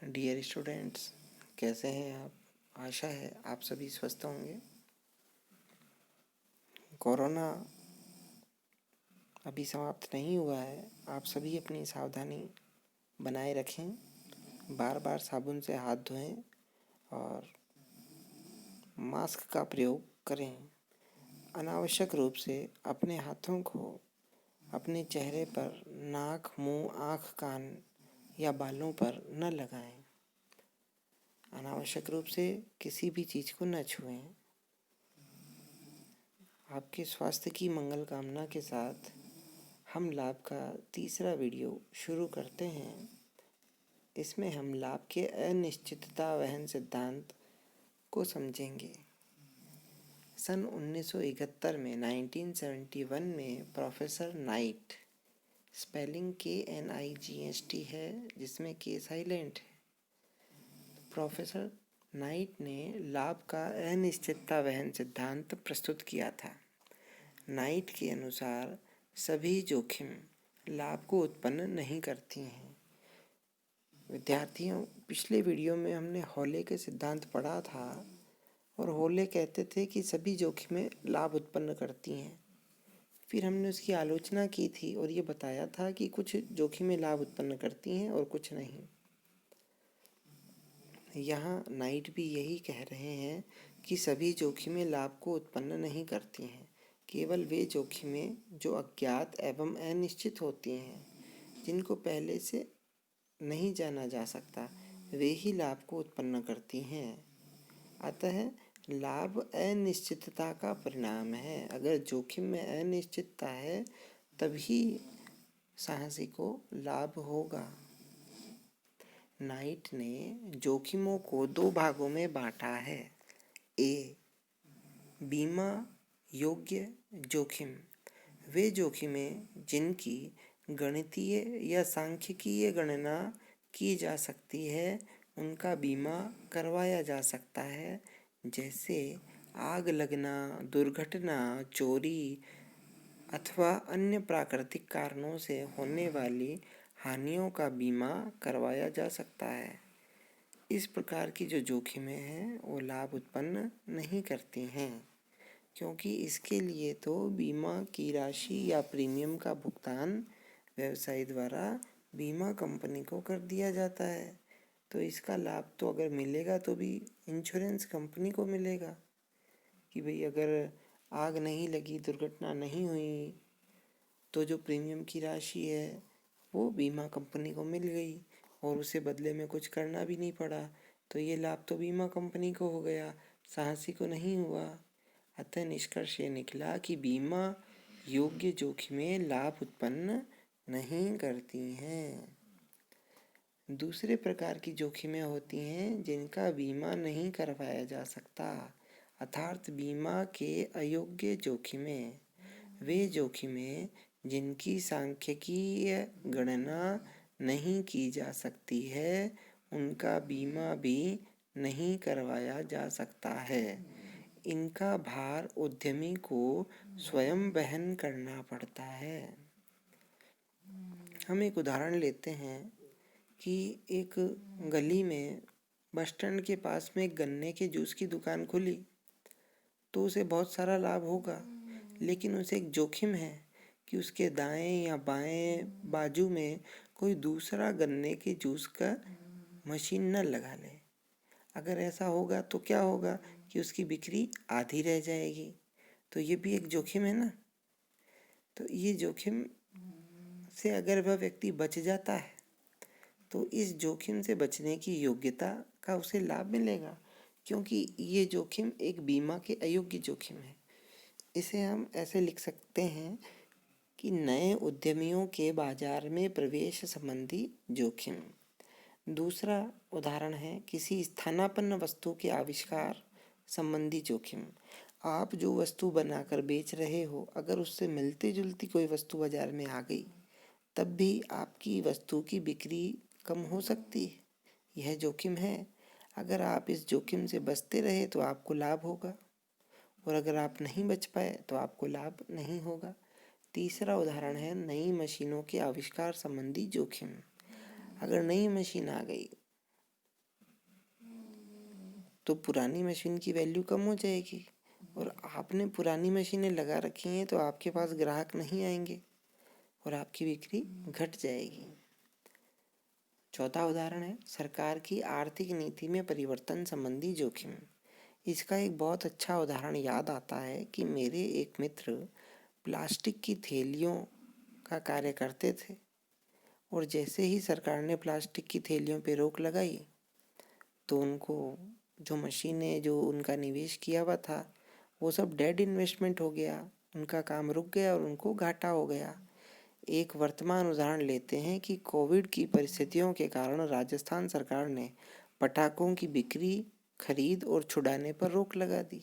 Dear students, कैसे हैं आप? आशा है आप सभी स्वस्थ होंगे। कोरोना अभी समाप्त नहीं हुआ है। आप सभी अपनी सावधानी बनाए रखें, बार बार साबुन से हाथ धोएं और मास्क का प्रयोग करें। अनावश्यक रूप से अपने हाथों को अपने चेहरे पर, नाक, मुंह, आँख, कान या बालों पर न लगाएं। अनावश्यक रूप से किसी भी चीज़ को न छुएं। आपके स्वास्थ्य की मंगल कामना के साथ हम लाभ का तीसरा वीडियो शुरू करते हैं। इसमें हम लाभ के अनिश्चितता वहन सिद्धांत को समझेंगे। सन 1971 में 1971 में प्रोफेसर नाइट, स्पेलिंग KNIGHT है जिसमें K साइलेंट है, प्रोफेसर नाइट ने लाभ का अनिश्चितता वहन सिद्धांत प्रस्तुत किया था। नाइट के अनुसार सभी जोखिम लाभ को उत्पन्न नहीं करती हैं। विद्यार्थियों, पिछले वीडियो में हमने हॉले के सिद्धांत पढ़ा था और हॉले कहते थे कि सभी जोखिमें लाभ उत्पन्न करती हैं। फिर हमने उसकी आलोचना की थी और ये बताया था कि कुछ जोखिमें लाभ उत्पन्न करती हैं और कुछ नहीं। यहाँ नाइट भी यही कह रहे हैं कि सभी जोखिमें लाभ को उत्पन्न नहीं करती हैं। केवल वे जोखिमें जो अज्ञात एवं अनिश्चित होती हैं, जिनको पहले से नहीं जाना जा सकता, वे ही लाभ को उत्पन्न करती हैं। अतः लाभ अनिश्चितता का परिणाम है। अगर जोखिम में अनिश्चितता है तभी साहसी को लाभ होगा। नाइट ने जोखिमों को दो भागों में बांटा है। ए, बीमा योग्य जोखिम। वे जोखिमें जिनकी गणितीय या सांख्यिकीय गणना की जा सकती है, उनका बीमा करवाया जा सकता है, जैसे आग लगना, दुर्घटना, चोरी अथवा अन्य प्राकृतिक कारणों से होने वाली हानियों का बीमा करवाया जा सकता है। इस प्रकार की जो जोखिमें हैं वो लाभ उत्पन्न नहीं करती हैं, क्योंकि इसके लिए तो बीमा की राशि या प्रीमियम का भुगतान व्यवसायी द्वारा बीमा कंपनी को कर दिया जाता है। तो इसका लाभ तो अगर मिलेगा तो भी इंश्योरेंस कंपनी को मिलेगा कि भाई अगर आग नहीं लगी, दुर्घटना नहीं हुई, तो जो प्रीमियम की राशि है वो बीमा कंपनी को मिल गई और उसे बदले में कुछ करना भी नहीं पड़ा। तो ये लाभ तो बीमा कंपनी को हो गया, साहसी को नहीं हुआ। अतः निष्कर्ष ये निकला कि बीमा योग्य जोखिमें लाभ उत्पन्न नहीं करती हैं। दूसरे प्रकार की जोखिमें होती हैं जिनका बीमा नहीं करवाया जा सकता, अर्थात बीमा के अयोग्य जोखिमें। वे जोखिमें जिनकी सांख्यिकीय गणना नहीं की जा सकती है, उनका बीमा भी नहीं करवाया जा सकता है। इनका भार उद्यमी को स्वयं वहन करना पड़ता है। हम एक उदाहरण लेते हैं कि एक गली में बस स्टैंड के पास में एक गन्ने के जूस की दुकान खुली, तो उसे बहुत सारा लाभ होगा, लेकिन उसे एक जोखिम है कि उसके दाएं या बाएं बाजू में कोई दूसरा गन्ने के जूस का मशीन न लगा ले। अगर ऐसा होगा तो क्या होगा कि उसकी बिक्री आधी रह जाएगी। तो ये भी एक जोखिम है ना। तो ये जोखिम से अगर वह व्यक्ति बच जाता है तो इस जोखिम से बचने की योग्यता का उसे लाभ मिलेगा, क्योंकि ये जोखिम एक बीमा के अयोग्य जोखिम है। इसे हम ऐसे लिख सकते हैं कि नए उद्यमियों के बाजार में प्रवेश संबंधी जोखिम। दूसरा उदाहरण है किसी स्थानापन्न वस्तु के आविष्कार संबंधी जोखिम। आप जो वस्तु बनाकर बेच रहे हो, अगर उससे मिलती जुलती कोई वस्तु बाजार में आ गई, तब भी आपकी वस्तु की बिक्री कम हो सकती है। यह जोखिम है। अगर आप इस जोखिम से बचते रहे तो आपको लाभ होगा, और अगर आप नहीं बच पाए तो आपको लाभ नहीं होगा। तीसरा उदाहरण है नई मशीनों के आविष्कार संबंधी जोखिम। अगर नई मशीन आ गई तो पुरानी मशीन की वैल्यू कम हो जाएगी, और आपने पुरानी मशीनें लगा रखी हैं तो आपके पास ग्राहक नहीं आएंगे और आपकी बिक्री घट जाएगी। चौथा उदाहरण है सरकार की आर्थिक नीति में परिवर्तन संबंधी जोखिम। इसका एक बहुत अच्छा उदाहरण याद आता है कि मेरे एक मित्र प्लास्टिक की थैलियों का कार्य करते थे, और जैसे ही सरकार ने प्लास्टिक की थैलियों पर रोक लगाई तो उनको जो मशीनें, जो उनका निवेश किया हुआ था, वो सब डेड इन्वेस्टमेंट हो गया, उनका काम रुक गया और उनको घाटा हो गया। एक वर्तमान उदाहरण लेते हैं कि कोविड की परिस्थितियों के कारण राजस्थान सरकार ने पटाखों की बिक्री, खरीद और छुड़ाने पर रोक लगा दी,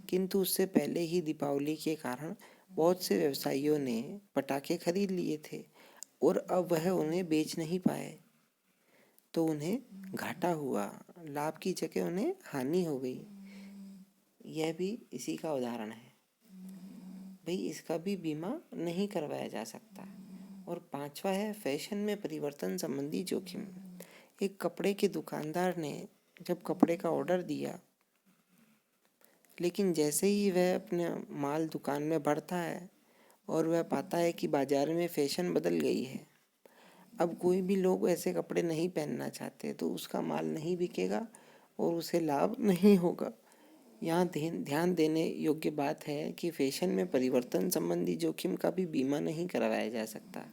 किंतु उससे पहले ही दीपावली के कारण बहुत से व्यवसायियों ने पटाखे खरीद लिए थे और अब वह उन्हें बेच नहीं पाए, तो उन्हें घाटा हुआ, लाभ की जगह उन्हें हानि हो गई। यह भी इसी का उदाहरण है। भाई इसका भी बीमा नहीं करवाया जा सकता। और पांचवा है फैशन में परिवर्तन संबंधी जोखिम। एक कपड़े के दुकानदार ने जब कपड़े का ऑर्डर दिया, लेकिन जैसे ही वह अपने माल दुकान में भरता है और वह पाता है कि बाजार में फैशन बदल गई है, अब कोई भी लोग ऐसे कपड़े नहीं पहनना चाहते, तो उसका माल नहीं बिकेगा और उसे लाभ नहीं होगा। यहाँ ध्यान देने योग्य बात है कि फैशन में परिवर्तन संबंधी जोखिम का भी बीमा नहीं करवाया जा सकता।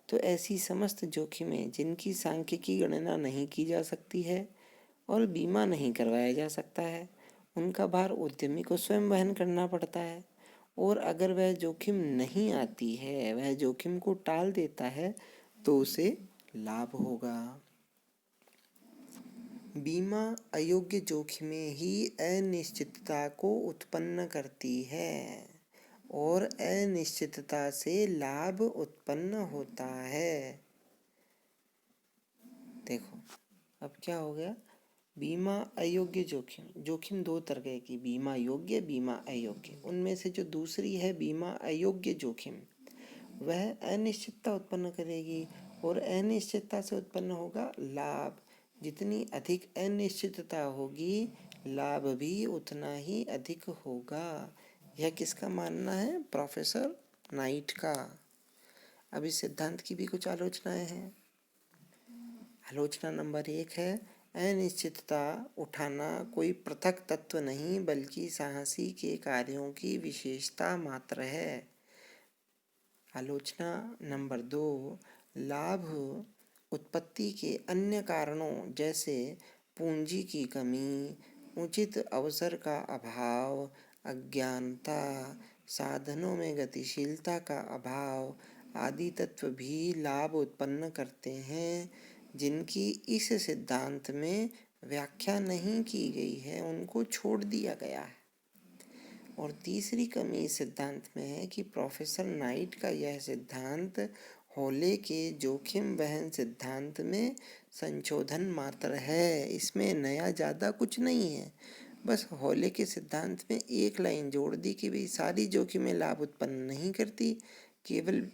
तो ऐसी समस्त जोखिमें जिनकी सांख्यिकी गणना नहीं की जा सकती है और बीमा नहीं करवाया जा सकता है, उनका भार उद्यमी को स्वयं वहन करना पड़ता है। और अगर वह जोखिम नहीं आती है, वह जोखिम को टाल देता है, तो उसे लाभ होगा। बीमा अयोग्य जोखिमें ही अनिश्चितता को उत्पन्न करती है और अनिश्चितता से लाभ उत्पन्न होता है। देखो अब क्या हो गया, बीमा अयोग्य जोखिम, जोखिम दो तरह की, बीमा योग्य, बीमा अयोग्य। उनमें से जो दूसरी है बीमा अयोग्य जोखिम, वह अनिश्चितता उत्पन्न करेगी और अनिश्चितता से उत्पन्न होगा लाभ। जितनी अधिक अनिश्चितता होगी, लाभ भी उतना ही अधिक होगा। यह किसका मानना है? प्रोफेसर नाइट का। अब इस सिद्धांत की भी कुछ आलोचनाएं हैं। आलोचना नंबर 1 है अनिश्चितता उठाना कोई पृथक तत्व नहीं बल्कि साहसी के कार्यों की विशेषता मात्र है। आलोचना नंबर 2, लाभ उत्पत्ति के अन्य कारणों जैसे पूंजी की कमी, उचित अवसर का अभाव, अज्ञानता, साधनों में गतिशीलता का अभाव आदि तत्व भी लाभ उत्पन्न करते हैं, जिनकी इस सिद्धांत में व्याख्या नहीं की गई है, उनको छोड़ दिया गया है। और तीसरी कमी इस सिद्धांत में है कि प्रोफेसर नाइट का यह सिद्धांत हॉले के जोखिम वहन सिद्धांत में संशोधन मात्र है। इसमें नया ज़्यादा कुछ नहीं है, बस हॉले के सिद्धांत में एक लाइन जोड़ दी कि भाई सारी जोखिमें लाभ उत्पन्न नहीं करती, केवल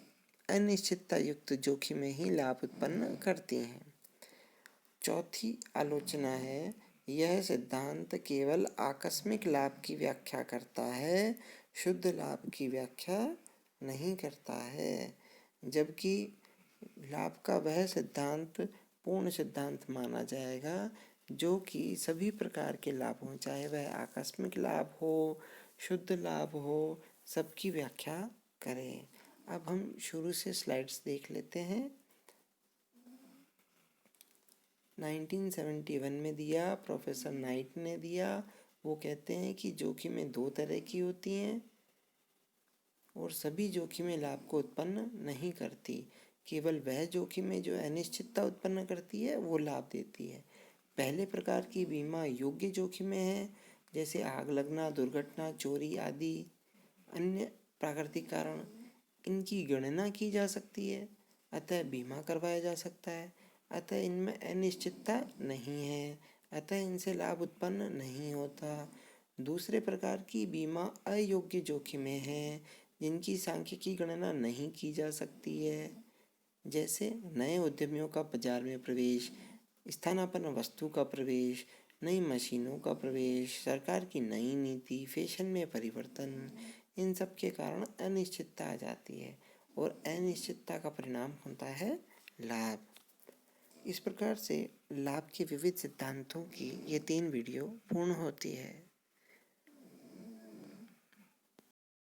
अनिश्चितता युक्त जोखिमें ही लाभ उत्पन्न करती हैं। चौथी आलोचना है यह सिद्धांत केवल आकस्मिक लाभ की व्याख्या करता है, शुद्ध लाभ की व्याख्या नहीं करता है, जबकि लाभ का वह सिद्धांत पूर्ण सिद्धांत माना जाएगा जो कि सभी प्रकार के लाभ हों, चाहे वह आकस्मिक लाभ हो, शुद्ध लाभ हो, सबकी व्याख्या करें। अब हम शुरू से स्लाइड्स देख लेते हैं। 1971 में दिया, प्रोफेसर नाइट ने दिया। वो कहते हैं कि जोखिमें दो तरह की होती हैं और सभी जोखिमें लाभ को उत्पन्न नहीं करती, केवल वह जोखिमें जो अनिश्चितता उत्पन्न करती है वो लाभ देती है। पहले प्रकार की बीमा योग्य जोखिमें हैं, जैसे आग लगना, दुर्घटना, चोरी आदि अन्य प्राकृतिक कारण, इनकी गणना की जा सकती है, अतः बीमा करवाया जा सकता है, अतः इनमें अनिश्चितता नहीं है, अतः इनसे लाभ उत्पन्न नहीं होता। दूसरे प्रकार की बीमा अयोग्य जोखिमें हैं, जिनकी सांख्यिकी गणना नहीं की जा सकती है, जैसे नए उद्यमियों का बाजार में प्रवेश, स्थानापन्न वस्तु का प्रवेश, नई मशीनों का प्रवेश, सरकार की नई नीति, फैशन में परिवर्तन, इन सब के कारण अनिश्चितता आ जाती है और अनिश्चितता का परिणाम होता है लाभ। इस प्रकार से लाभ के विविध सिद्धांतों की ये 3 वीडियो पूर्ण होती है।